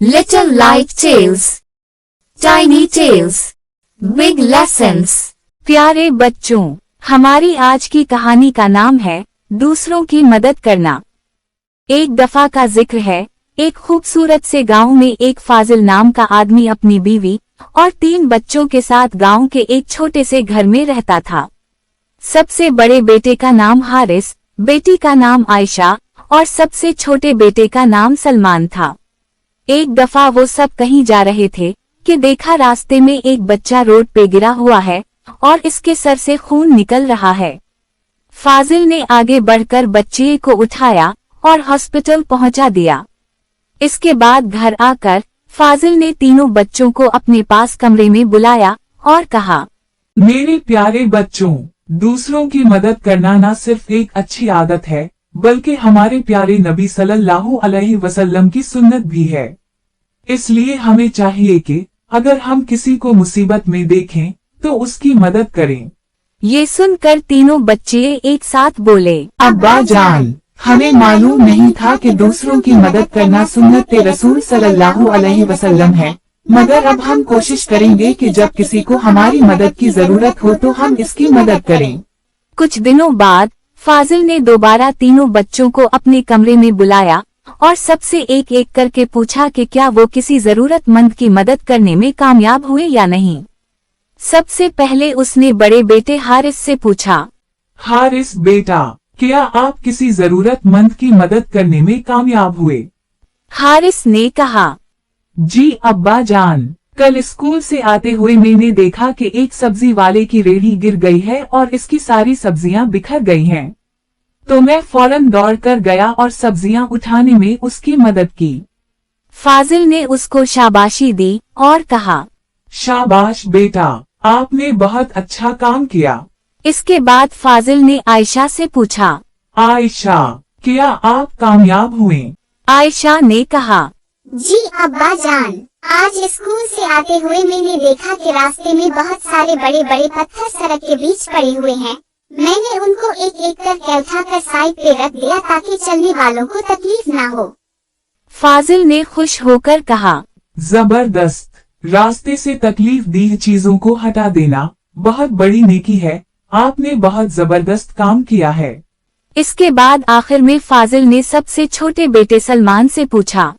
Little Life Tales, Tiny Tales, Big Lessons। प्यारे बच्चों, हमारी आज की कहानी का नाम है दूसरों की मदद करना। एक दफा का जिक्र है, एक खूबसूरत से गांव में एक फाजिल नाम का आदमी अपनी बीवी और 3 बच्चों के साथ गांव के एक छोटे से घर में रहता था। सबसे बड़े बेटे का नाम हारिस, बेटी का नाम आयशा और सबसे छोटे बेटे का नाम सलमान था। एक दफा वो सब कहीं जा रहे थे कि देखा रास्ते में एक बच्चा रोड पे गिरा हुआ है और इसके सर से खून निकल रहा है। फाजिल ने आगे बढ़कर बच्चे को उठाया और हॉस्पिटल पहुंचा दिया। इसके बाद घर आकर फाजिल ने तीनों बच्चों को अपने पास कमरे में बुलाया और कहा, मेरे प्यारे बच्चों, दूसरों की मदद करना न सिर्फ एक अच्छी आदत है बल्कि हमारे प्यारे नबी सल्लल्लाहु अलैहि वसल्लम की सुन्नत भी है। इसलिए हमें चाहिए कि अगर हम किसी को मुसीबत में देखें तो उसकी मदद करें। ये सुनकर तीनों बच्चे एक साथ बोले, अब्बा जान, हमें मालूम नहीं था कि दूसरों की मदद करना सुन्नत रसूल सल्लल्लाहु अलैहि वसल्लम है, मगर अब हम कोशिश करेंगे कि जब किसी को हमारी मदद की जरूरत हो तो हम इसकी मदद करें। कुछ दिनों बाद फाजिल ने दोबारा तीनों बच्चों को अपने कमरे में बुलाया और सबसे एक एक करके पूछा कि क्या वो किसी जरूरतमंद की मदद करने में कामयाब हुए या नहीं। सबसे पहले उसने बड़े बेटे हारिस से पूछा, हारिस बेटा, क्या आप किसी जरूरतमंद की मदद करने में कामयाब हुए? हारिस ने कहा, जी अब्बा जान, कल स्कूल से आते हुए मैंने देखा कि एक सब्जी वाले की रेहड़ी गिर गई है और इसकी सारी सब्जियां बिखर गई हैं। तो मैं फौरन दौड़कर गया और सब्जियां उठाने में उसकी मदद की। फाजिल ने उसको शाबाशी दी और कहा, शाबाश बेटा, आपने बहुत अच्छा काम किया। इसके बाद फाजिल ने आयशा से पूछा, आयशा, क्या आप कामयाब हुए? आयशा ने कहा, जी अब्बा जान, आज स्कूल से आते हुए मैंने देखा कि रास्ते में बहुत सारे बड़े बड़े पत्थर सड़क के बीच पड़े हुए हैं। मैंने उनको एक एक करके उठाकर साइड पे रख दिया ताकि चलने वालों को तकलीफ ना हो। फाजिल ने खुश होकर कहा, जबरदस्त, रास्ते से तकलीफ दी चीजों को हटा देना बहुत बड़ी नेकी है। आपने बहुत जबरदस्त काम किया है। इसके बाद आखिर में फाजिल ने सबसे छोटे बेटे सलमान से पूछा,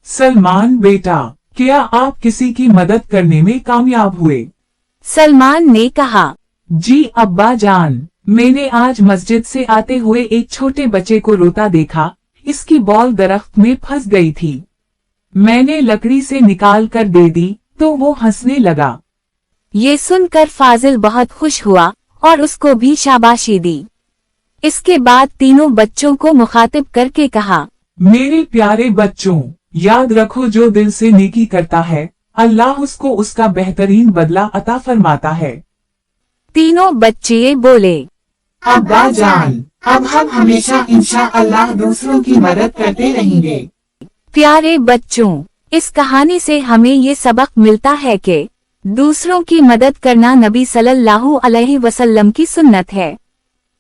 सलमान बेटा, क्या आप किसी की मदद करने में कामयाब हुए? सलमान ने कहा, जी अब्बा जान, मैंने आज मस्जिद से आते हुए एक छोटे बच्चे को रोता देखा। इसकी बॉल दरख्त में फंस गई थी। मैंने लकड़ी से निकाल कर दे दी तो वो हंसने लगा। ये सुनकर फाजिल बहुत खुश हुआ और उसको भी शाबाशी दी। इसके बाद तीनों बच्चों को मुखातिब करके कहा, मेरे प्यारे बच्चों, याद रखो जो दिल से नेकी करता है अल्लाह उसको उसका बेहतरीन बदला अता फरमाता है। तीनों बच्चे बोले, अब्बा जान, अब हम हमेशा इंशाअल्लाह दूसरों की मदद करते रहेंगे। प्यारे बच्चों, इस कहानी से हमें ये सबक मिलता है कि दूसरों की मदद करना नबी सल्लल्लाहु अलैहि वसल्लम की सुन्नत है।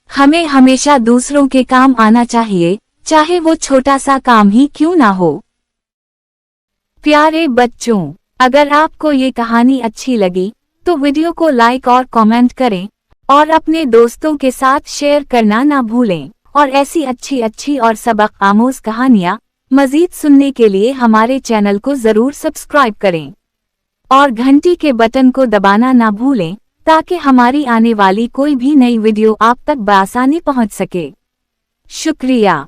हमें हमेशा दूसरों के काम आना चाहिए, चाहे वो छोटा सा काम ही क्यों ना हो। प्यारे बच्चों, अगर आपको ये कहानी अच्छी लगी तो वीडियो को लाइक और कमेंट करें और अपने दोस्तों के साथ शेयर करना ना भूलें। और ऐसी अच्छी और सबक आमोज कहानियाँ मजीद सुनने के लिए हमारे चैनल को जरूर सब्सक्राइब करें और घंटी के बटन को दबाना ना भूलें ताकि हमारी आने वाली कोई भी नई वीडियो आप तक बआसानी पहुंच सके। शुक्रिया।